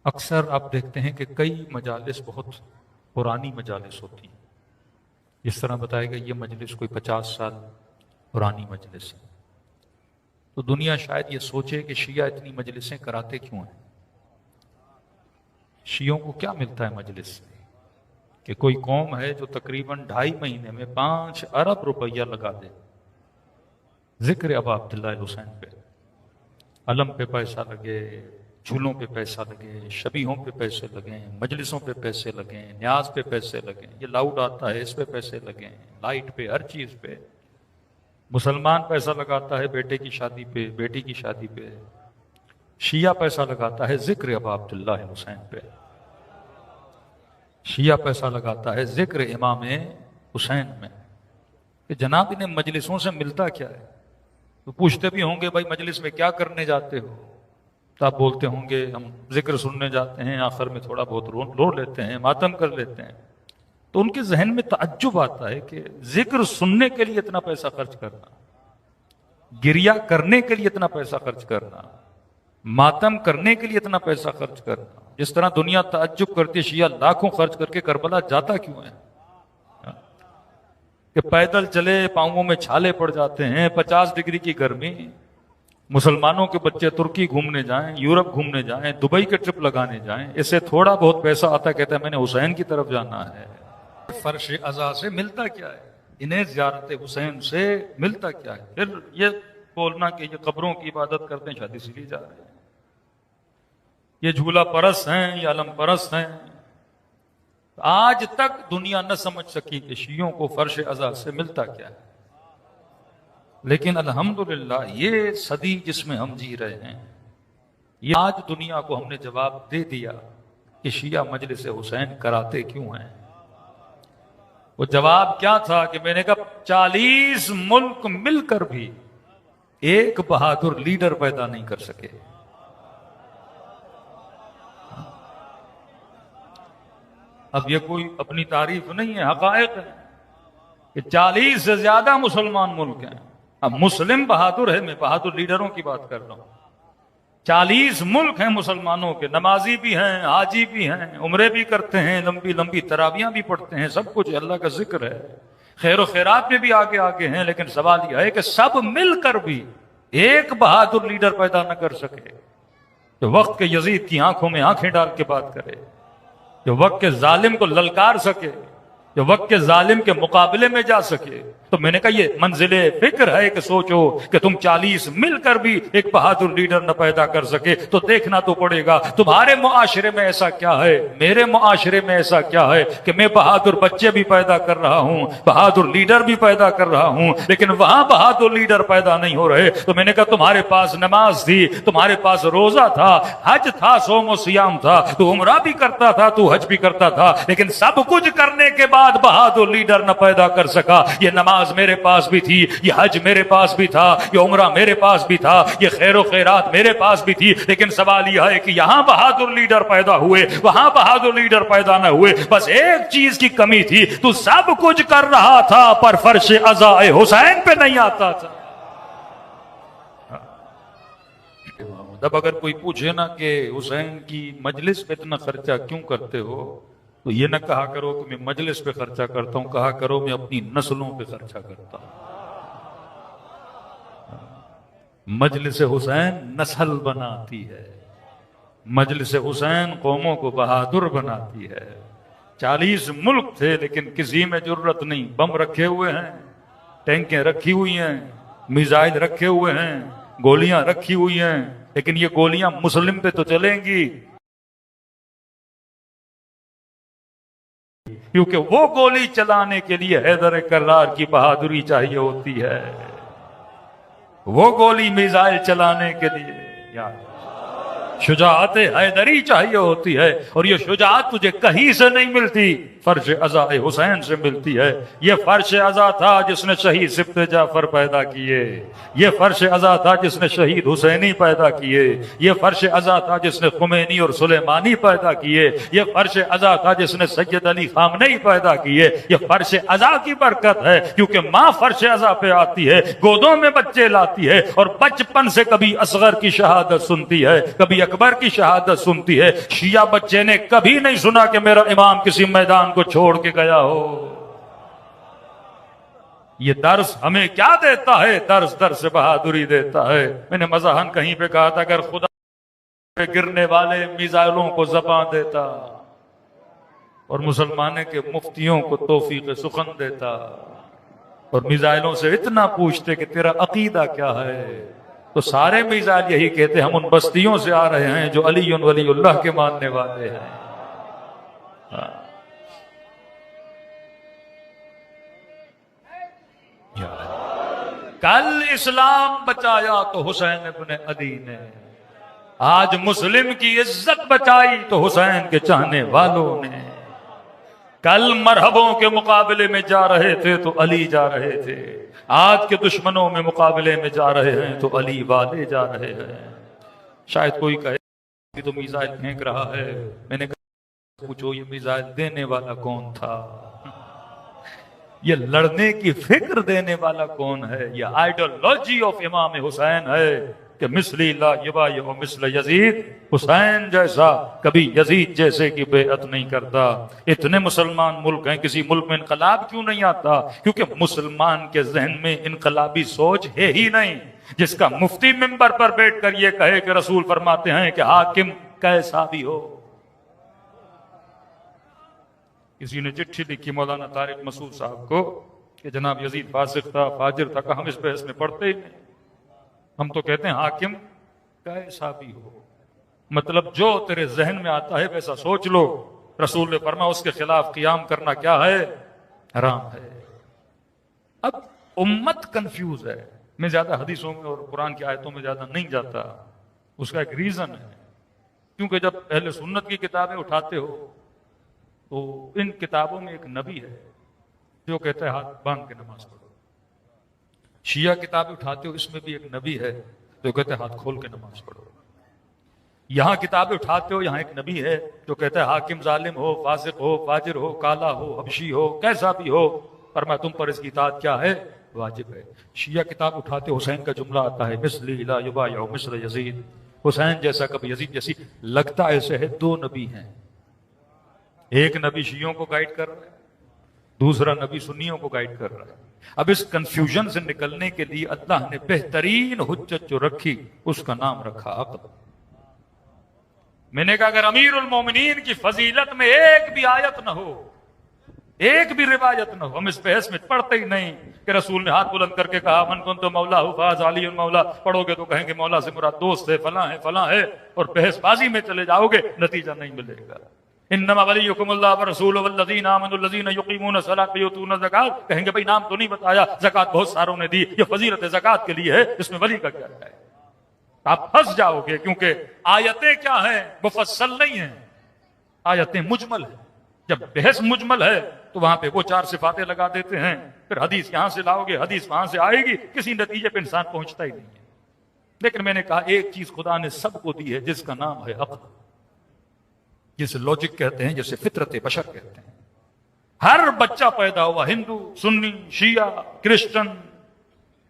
اکثر آپ دیکھتے ہیں کہ کئی مجالس بہت پرانی مجالس ہوتی ہیں. جس طرح بتایا گیا یہ مجلس کوئی 50 سال پرانی مجلس ہے. تو دنیا شاید یہ سوچے کہ شیعہ اتنی مجلسیں کراتے کیوں ہیں. شیعوں کو کیا ملتا ہے مجلس سے کہ کوئی قوم ہے جو تقریباً 2.5 مہینے میں 5 ارب روپیہ لگا دے ذکر ابا عبداللہ حسین پہ. علم پہ پیسہ لگے، جھولوں پہ پیسہ لگے، شبیہوں پہ پیسے لگیں، مجلسوں پہ پیسے لگیں، نیاز پہ پیسے لگیں، یہ لاؤڈ آتا ہے اس پہ پیسے لگیں، لائٹ پہ، ہر چیز پہ. مسلمان پیسہ لگاتا ہے بیٹے کی شادی پہ، بیٹی کی شادی پہ. شیعہ پیسہ لگاتا ہے ذکر ابا عبداللہ حسین پہ. شیعہ پیسہ لگاتا ہے ذکر امام حسین میں. کہ جناب انہیں مجلسوں سے ملتا کیا ہے؟ تو پوچھتے بھی ہوں گے بھائی مجلس میں کیا کرنے جاتے ہو؟ تو آپ بولتے ہوں گے ہم ذکر سننے جاتے ہیں، آخر میں تھوڑا بہت رو لیتے ہیں، ماتم کر لیتے ہیں. تو ان کے ذہن میں تعجب آتا ہے کہ ذکر سننے کے لیے اتنا پیسہ خرچ کرنا، گریہ کرنے کے لیے اتنا پیسہ خرچ کرنا، ماتم کرنے کے لیے اتنا پیسہ خرچ کرنا. جس طرح دنیا تعجب کرتی ہے شیعہ لاکھوں خرچ کر کے کربلا جاتا کیوں ہے؟ کہ پیدل چلے پاؤں میں چھالے پڑ جاتے ہیں، 50 ڈگری کی گرمی. مسلمانوں کے بچے ترکی گھومنے جائیں، یورپ گھومنے جائیں، دبئی کے ٹرپ لگانے جائیں، اس سے تھوڑا بہت پیسہ آتا ہے، کہتا ہے میں نے حسین کی طرف جانا ہے. فرش عزا سے ملتا کیا ہے؟ انہیں زیارت حسین سے ملتا کیا ہے؟ پھر یہ بولنا کہ یہ قبروں کی عبادت کرتے ہیں شاید اسی لیے جا رہے ہیں، یہ جھولا پرست ہیں، یہ علم پرست ہیں. آج تک دنیا نہ سمجھ سکی کہ شیعوں کو فرش عزا سے ملتا کیا ہے. لیکن الحمدللہ یہ صدی جس میں ہم جی رہے ہیں، یہ آج دنیا کو ہم نے جواب دے دیا کہ شیعہ مجلس حسین کراتے کیوں ہیں. وہ جواب کیا تھا کہ میں نے کہا 40 ملک مل کر بھی ایک بہادر لیڈر پیدا نہیں کر سکے. اب یہ کوئی اپنی تعریف نہیں ہے، حقائق ہے کہ 40 سے زیادہ مسلمان ملک ہیں. اب مسلم بہادر ہے، میں بہادر لیڈروں کی بات کر رہا ہوں. 40 ملک ہیں مسلمانوں کے، نمازی بھی ہیں، حاجی بھی ہیں، عمرے بھی کرتے ہیں، لمبی لمبی تراویحاں بھی پڑھتے ہیں، سب کچھ اللہ کا ذکر ہے، خیر و خیرات میں بھی آگے آگے ہیں. لیکن سوال یہ ہے کہ سب مل کر بھی ایک بہادر لیڈر پیدا نہ کر سکے جو وقت کے یزید کی آنکھوں میں آنکھیں ڈال کے بات کرے، جو وقت کے ظالم کو للکار سکے، جو وقت کے ظالم کے مقابلے میں جا سکے. تو میں نے کہا یہ منزل فکر ہے کہ سوچو کہ تم 40 مل کر بھی ایک بہادر لیڈر نہ پیدا کر سکے تو دیکھنا تو پڑے گا تمہارے معاشرے میں ایسا کیا ہے، میرے معاشرے میں ایسا کیا ہے کہ میں بہادر بچے بھی پیدا کر رہا ہوں، بہادر لیڈر بھی پیدا کر رہا ہوں، لیکن وہاں بہادر لیڈر پیدا نہیں ہو رہے. تو میں نے کہا تمہارے پاس نماز تھی، تمہارے پاس روزہ تھا، حج تھا، صوم و سیام تھا، تو عمرہ بھی کرتا تھا، تو حج بھی کرتا تھا، لیکن سب کچھ کرنے کے بعد بہادر لیڈر نہ پیدا کر سکا. یہ نماز میرے پاس بھی تھی، یہ حج میرے پاس بھی تھا، یہ عمرہ میرے پاس بھی تھا، یہ خیر و خیرات میرے پاس بھی تھی، لیکن سوال یہ ہے کہ یہاں بہادر لیڈر پیدا ہوئے، وہاں بہادر لیڈر پیدا نہ ہوئے. بس ایک چیز کی کمی تھی، تو سب کچھ کر رہا تھا پر فرش عزا حسین پہ نہیں آتا تھا. اب اگر کوئی پوچھے نا کہ حسین کی مجلس پہ اتنا خرچہ کیوں کرتے ہو، تو یہ نہ کہا کرو کہ میں مجلس پہ خرچہ کرتا ہوں، کہا کرو میں اپنی نسلوں پہ خرچہ کرتا ہوں. مجلس حسین نسل بناتی ہے، مجلس حسین قوموں کو بہادر بناتی ہے. 40 ملک تھے لیکن کسی میں جرت نہیں. بم رکھے ہوئے ہیں، ٹینکیں رکھی ہوئی ہیں، میزائل رکھے ہوئے ہیں، گولیاں رکھی ہوئی ہیں، لیکن یہ گولیاں مسلم پہ تو چلیں گی، کیونکہ وہ گولی چلانے کے لیے حیدر کرار کی بہادری چاہیے ہوتی ہے، وہ گولی میزائل چلانے کے لیے شجاعت حیدری چاہیے ہوتی ہے. اور یہ شجاعت تجھے کہیں سے نہیں ملتی، فرش عزا حسین سے ملتی ہے. یہ فرش عزا تھا جس نے شہید سبط جعفر پیدا کیے، یہ فرش عزا تھا جس نے شہید حسینی پیدا کیے، یہ فرش عزا تھا جس نے خمینی اور سلیمانی پیدا کیے، یہ فرش عزا تھا جس نے سید علی خامنئی پیدا کیے. یہ فرش عزا کی برکت ہے، کیونکہ ماں فرش عزا پہ آتی ہے، گودوں میں بچے لاتی ہے، اور بچپن سے کبھی اصغر کی شہادت سنتی ہے، کبھی اکبر کی شہادت سنتی ہے، شیعہ بچے نے کبھی نہیں سنا کہ میرا امام کسی میدان کو چھوڑ کے گیا ہو۔ یہ درس ہمیں کیا دیتا ہے؟ درس بہادری دیتا ہے۔ میں نے مزاحن کہیں پہ کہا تھا اگر خدا پہ گرنے والے میزائلوں کو زبان دیتا اور مسلمانوں کے مفتیوں کو توفیق سخن دیتا اور میزائلوں سے اتنا پوچھتے کہ تیرا عقیدہ کیا ہے، تو سارے میزائل یہی کہتے ہم ان بستیوں سے آ رہے ہیں جو علی ولی اللہ کے ماننے والے ہیں۔ کل اسلام بچایا تو حسین ابن علی نے، آج مسلم کی عزت بچائی تو حسین کے چاہنے والوں نے۔ کل مرحبوں کے مقابلے میں جا رہے تھے تو علی جا رہے تھے، آج کے دشمنوں میں مقابلے میں جا رہے ہیں تو علی والے جا رہے ہیں۔ شاید کوئی کہے کہ تو میزائل پھینک رہا ہے، میں نے کہا پوچھو یہ میزائل دینے والا کون تھا؟ یہ لڑنے کی فکر دینے والا کون ہے؟ یہ آئیڈیالوجی آف امام حسین ہے کہ مثلی لا یبایع مثل یزید، حسین جیسا کبھی یزید جیسے کی بیعت نہیں کرتا۔ اتنے مسلمان ملک ہیں، کسی ملک میں انقلاب کیوں نہیں آتا؟ کیونکہ مسلمان کے ذہن میں انقلابی سوچ ہے ہی نہیں۔ جس کا مفتی منبر پر بیٹھ کر یہ کہے کہ رسول فرماتے ہیں کہ حاکم کیسا بھی ہو۔ کسی نے چٹھی لکھی مولانا طارق مسعود صاحب کو کہ جناب یزید فاسق تھا، فاجر تھا، کہ ہم اس بحث میں پڑھتے ہی نہیں، ہم تو کہتے ہیں حاکم کیسا بھی ہو، مطلب جو تیرے ذہن میں آتا ہے ویسا سوچ لو۔ رسول نے فرمایا اس کے خلاف قیام کرنا کیا ہے؟ حرام ہے۔ اب امت کنفیوز ہے۔ میں زیادہ حدیثوں میں اور قرآن کی آیتوں میں زیادہ نہیں جاتا، اس کا ایک ریزن ہے، کیونکہ جب اہل سنت کی کتابیں اٹھاتے ہو تو ان کتابوں میں ایک نبی ہے جو کہتا ہے ہاتھ باندھ کے نماز پڑھو۔ شیعہ کتابیں اٹھاتے ہو، اس میں بھی ایک نبی ہے جو کہتا ہے ہاتھ کھول کے نماز پڑھو۔ یہاں کتابیں اٹھاتے ہو، یہاں ایک نبی ہے جو کہتا ہے حاکم ظالم ہو، فاسق ہو، فاجر ہو، کالا ہو، حبشی ہو، کیسا بھی ہو، فرمایا تم پر اس کی اطاعت کیا ہے؟ واجب ہے۔ شیعہ کتاب اٹھاتے ہو، حسین کا جملہ آتا ہے مثلی لا یبایع مثل یزید، حسین جیسا کبھی یزید جیسی۔ لگتا ایسے ہے دو نبی ہیں، ایک نبی شیعوں کو گائیڈ کر رہا ہے، دوسرا نبی سنیوں کو گائیڈ کر رہا ہے۔ اب اس کنفیوژن سے نکلنے کے لیے اللہ نے بہترین حجت جو رکھی اس کا نام رکھا عقل۔ میں نے کہا اگر امیر المومنین کی فضیلت میں ایک بھی آیت نہ ہو، ایک بھی روایت نہ ہو، ہم اس بحث میں پڑھتے ہی نہیں کہ رسول نے ہاتھ بلند کر کے کہا من کنت مولا فاز علی مولا، پڑھو گے تو کہیں گے مولا سے مراد دوست ہے، فلاں ہے، فلاں ہے، اور بحث بازی میں چلے جاؤ گے، نتیجہ نہیں ملے گا۔ انما ولیکم اللہ ورسولہ والذین آمنوا الذین یقیمون الصلاۃ ویؤتون الزکاۃ، کہیں گے بھائی نام تو نہیں بتایا، زکات بہت ساروں نے دی، یہ فضیلت زکات کے لیے ہے، اس میں ولی کا کیا ہے؟ آپ پھنس جاؤ گے، کیونکہ آیتیں کیا ہیں؟ مفصل نہیں ہیں، آیتیں مجمل ہیں۔ جب بحث مجمل ہے تو وہاں پہ وہ چار صفاتیں لگا دیتے ہیں، پھر حدیث یہاں سے لاؤ گے، حدیث وہاں سے آئے گی، کسی نتیجے پہ انسان پہنچتا ہی نہیں ہے۔ لیکن میں نے کہا ایک چیز خدا نے سب کو دی ہے جس کا نام ہے عقل، جسے لاجک کہتے ہیں، جسے فطرت بشر کہتے ہیں۔ ہر بچہ پیدا ہوا، ہندو، سنی، شیعہ، کرسچن،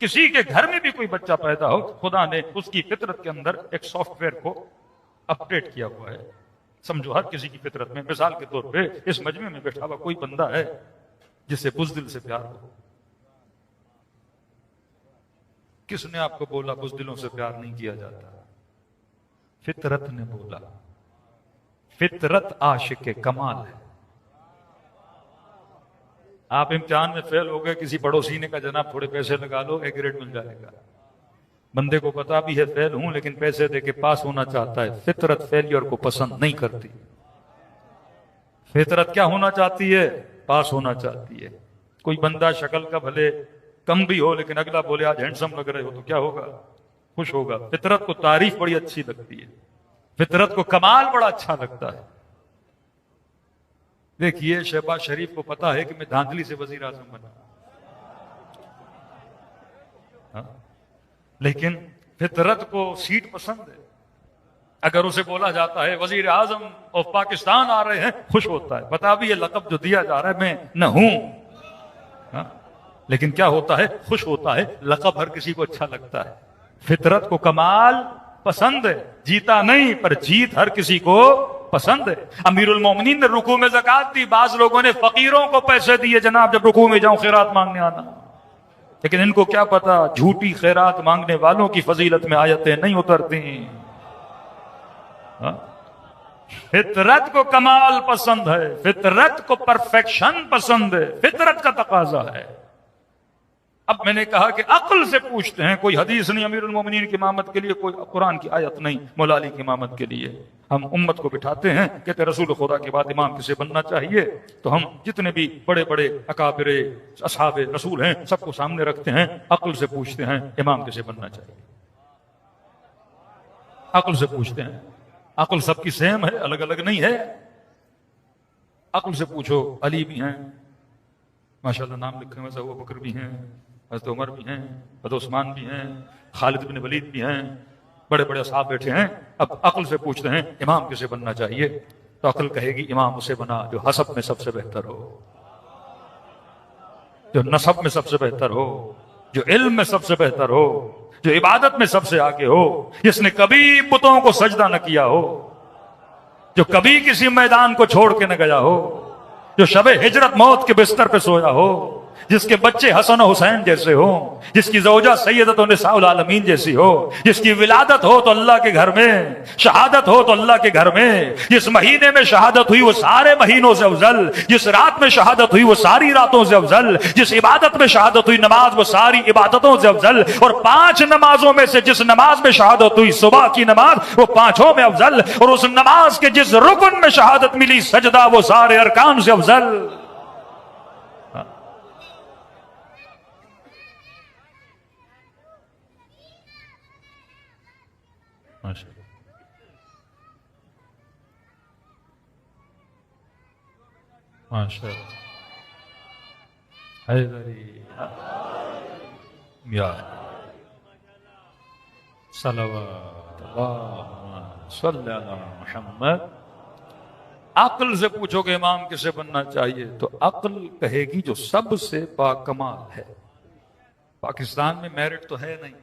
کسی کے گھر میں بھی کوئی بچہ پیدا ہو، خدا نے اس کی فطرت کے اندر ایک سافٹ ویئر کو اپڈیٹ کیا ہوا ہے۔ سمجھو ہر کسی کی فطرت میں، مثال کے طور پہ اس مجمع میں بیٹھا ہوا کوئی بندہ ہے جسے بزدل سے پیار ہو، کس نے آپ کو بولا بزدلوں سے پیار نہیں کیا جاتا؟ فطرت نے بولا۔ فطرت عاشق کمال ہے۔ آپ امتحان میں فیل ہو گئے، کسی پڑوسی نے کہا جناب تھوڑے پیسے لگا لو، ایک گریڈ مل جائے گا۔ بندے کو پتا بھی ہے فیل ہوں لیکن پیسے دے کے پاس ہونا چاہتا ہے۔ فطرت فیلئر کو پسند نہیں کرتی، فطرت کیا ہونا چاہتی ہے؟ پاس ہونا چاہتی ہے۔ کوئی بندہ شکل کا بھلے کم بھی ہو لیکن اگلا بولے آج ہینڈسم لگ رہے ہو تو کیا ہوگا؟ خوش ہوگا۔ فطرت کو تعریف بڑی اچھی لگتی ہے، فطرت کو کمال بڑا اچھا لگتا ہے۔ دیکھیے شہباز شریف کو پتا ہے کہ میں دھاندلی سے وزیر اعظم بنا، لیکن فطرت کو سیٹ پسند ہے۔ اگر اسے بولا جاتا ہے وزیر اعظم آف پاکستان آ رہے ہیں، خوش ہوتا ہے، پتا بھی یہ لقب جو دیا جا رہا ہے میں نہ ہوں، لیکن کیا ہوتا ہے؟ خوش ہوتا ہے۔ لقب ہر کسی کو اچھا لگتا ہے۔ فطرت کو کمال پسند ہے، جیتا نہیں پر جیت ہر کسی کو پسند ہے۔ امیر المومنین نے رکوع میں زکات دی، بعض لوگوں نے فقیروں کو پیسے دیے، جناب جب رکوع میں جاؤں خیرات مانگنے آنا، لیکن ان کو کیا پتا جھوٹی خیرات مانگنے والوں کی فضیلت میں آیتیں نہیں اترتی۔ فطرت کو کمال پسند ہے، فطرت کو پرفیکشن پسند ہے، فطرت کا تقاضا ہے۔ اب میں نے کہا کہ عقل سے پوچھتے ہیں، کوئی حدیث نہیں امیر المومنین کی امامت کے لیے، کوئی قرآن کی آیت نہیں مولا علی کی امامت کے لیے۔ ہم امت کو بٹھاتے ہیں، کہتے رسول خدا کے بعد امام کسے بننا چاہیے، تو ہم جتنے بھی بڑے بڑے اکابر اصحاب رسول ہیں سب کو سامنے رکھتے ہیں، عقل سے پوچھتے ہیں امام کسے بننا چاہیے، عقل سے پوچھتے ہیں۔ عقل سب کی سیم ہے، الگ الگ نہیں ہے۔ عقل سے پوچھو، علی بھی ہیں ماشاءاللہ، نام لکھے ہوئے ابو بکر بھی ہیں، حضرت عمر بھی ہیں، حضرت عثمان بھی ہیں، خالد بن ولید بھی ہیں، بڑے بڑے اصحاب بیٹھے ہیں۔ اب عقل سے پوچھتے ہیں امام کسے بننا چاہیے، تو عقل کہے گی امام اسے بنا جو حسب میں سب سے بہتر ہو، جو نسب میں سب سے بہتر ہو، جو علم میں سب سے بہتر ہو، جو عبادت میں سب سے آگے ہو، جس نے کبھی بتوں کو سجدہ نہ کیا ہو، جو کبھی کسی میدان کو چھوڑ کے نہ گیا ہو، جو شب ہجرت موت کے بستر پہ سویا ہو، جس کے بچے حسن و حسین جیسے ہوں، جس کی زوجہ سیدۃ نساء العالمین جیسی ہو، جس کی ولادت ہو تو اللہ کے گھر میں، شہادت ہو تو اللہ کے گھر میں، جس مہینے میں شہادت ہوئی وہ سارے مہینوں سے افضل، جس رات میں شہادت ہوئی وہ ساری راتوں سے افضل، جس عبادت میں شہادت ہوئی نماز وہ ساری عبادتوں سے افضل، اور 5 نمازوں میں سے جس نماز میں شہادت ہوئی صبح کی نماز وہ 5 میں افضل، اور اس نماز کے جس رکن میں شہادت ملی سجدہ وہ سارے ارکان سے افضل۔ ماشاءاللہ حیدری یا صلوات اللہ صلی علی محمد۔ عقل سے پوچھو کہ امام کسے بننا چاہیے، تو عقل کہے گی جو سب سے باکمال ہے۔ پاکستان میں میرٹ تو ہے نہیں،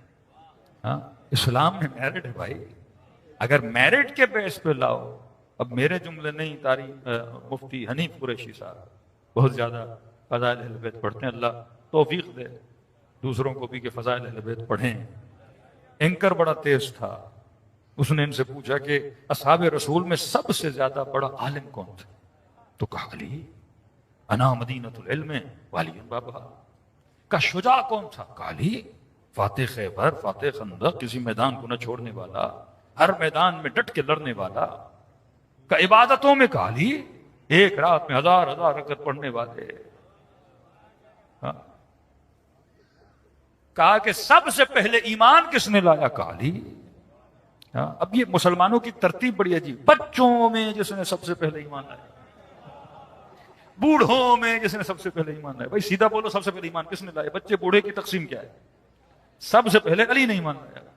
ہاں اسلام میں میرٹ ہے بھائی، اگر میرٹ کے بیس پہ لاؤ، اب میرے جملے نہیں، تاریخ مفتی حنیف قریشی صاحب بہت زیادہ فضائل اہل بیت پڑھتے ہیں، اللہ توفیق دے دوسروں کو بھی کہ فضائل اہل بیت پڑھیں۔ اینکر بڑا تیز تھا، اس نے ان سے پوچھا کہ اصحاب رسول میں سب سے زیادہ بڑا عالم کون تھا، تو کہا علی، انا مدینۃ العلم والی بابا۔ کا شجاع کون تھا، کہا علی، فاتح خیبر، فاتح خندق، کسی میدان کو نہ چھوڑنے والا، ہر میدان میں ڈٹ کے لڑنے والا۔ کا عبادتوں میں، کہا علی، ایک رات میں 1000 رکعت پڑھنے والے۔ ہاں کہا کہ سب سے پہلے ایمان کس نے لایا، کہا علی۔ اب یہ مسلمانوں کی ترتیب بڑی عجیب، بچوں میں جس نے سب سے پہلے ایمان لایا، بوڑھوں میں جس نے سب سے پہلے ایمان لایا۔ بھائی سیدھا بولو، سب سے پہلے ایمان کس نے لایا؟ بچے بوڑھے کی تقسیم کیا ہے؟ سب سے پہلے علی نے ایمان لایا۔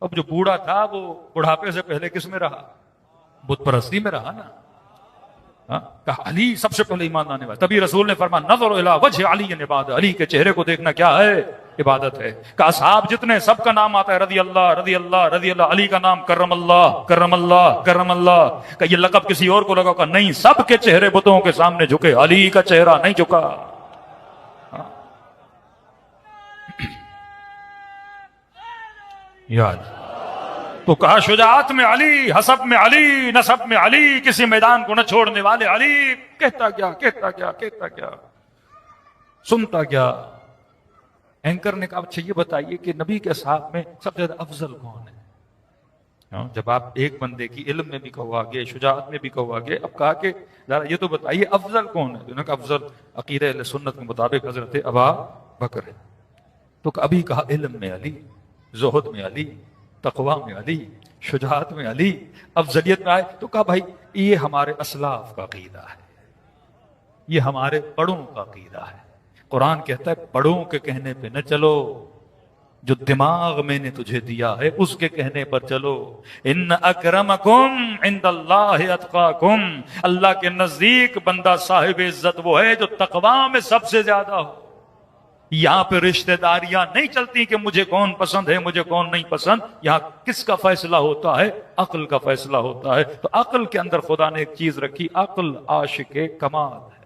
اب جو بوڑھا تھا وہ بڑھاپے سے پہلے کس میں رہا؟ بت پرستی میں رہا نا۔ کہا علی سب سے پہلے ایمان لانے والا۔ تبھی رسول نے فرمایا نظر الی وجہ علی عبادت، علی کے چہرے کو دیکھنا کیا ہے؟ عبادت ہے۔ کہ اصحاب جتنے سب کا نام آتا ہے رضی اللہ رضی اللہ رضی اللہ، علی کا نام کرم اللہ کرم اللہ کرم اللہ۔ کہ یہ لقب کسی اور کو لگا، کہ نہیں، سب کے چہرے بتوں کے سامنے جھکے، علی کا چہرہ نہیں جھکا۔ یاد تو کہا شجاعت میں علی، حسب میں علی، نسب میں علی، کسی میدان کو نہ چھوڑنے والے علی۔ کہتا گیا کہتا گیا کہتا گیا، سنتا گیا۔ اینکر نے کہا اچھا یہ بتائیے کہ نبی کے اصحاب میں سب سے زیادہ افضل کون ہے؟ جب آپ ایک بندے کی علم میں بھی کہو آگے، شجاعت میں بھی کہو آگے، اب کہا کہ ذرا یہ تو بتائیے افضل کون ہے؟ انہوں نے کہا افضل عقیدہ اہل سنت کے مطابق حضرت ابا بکر ہے۔ تو ابھی کہا علم میں علی، زہد میں علی، تقوی میں علی، شجاعت میں علی، افضلیت میں آئے تو کہا بھائی یہ ہمارے اسلاف کا عقیدہ ہے، یہ ہمارے بڑوں کا عقیدہ ہے۔ قرآن کہتا ہے بڑوں کے کہنے پہ نہ چلو، جو دماغ میں نے تجھے دیا ہے اس کے کہنے پر چلو۔ ان اکرمکم عند اللہ اتقاکم، اللہ کے نزدیک بندہ صاحب عزت وہ ہے جو تقوی میں سب سے زیادہ ہو۔ یہاں پہ رشتہ داریاں نہیں چلتی کہ مجھے کون پسند ہے مجھے کون نہیں پسند. یہاں کس کا فیصلہ ہوتا ہے؟ عقل کا فیصلہ ہوتا ہے. تو عقل کے اندر خدا نے ایک چیز رکھی، عقل عاشق کمال ہے.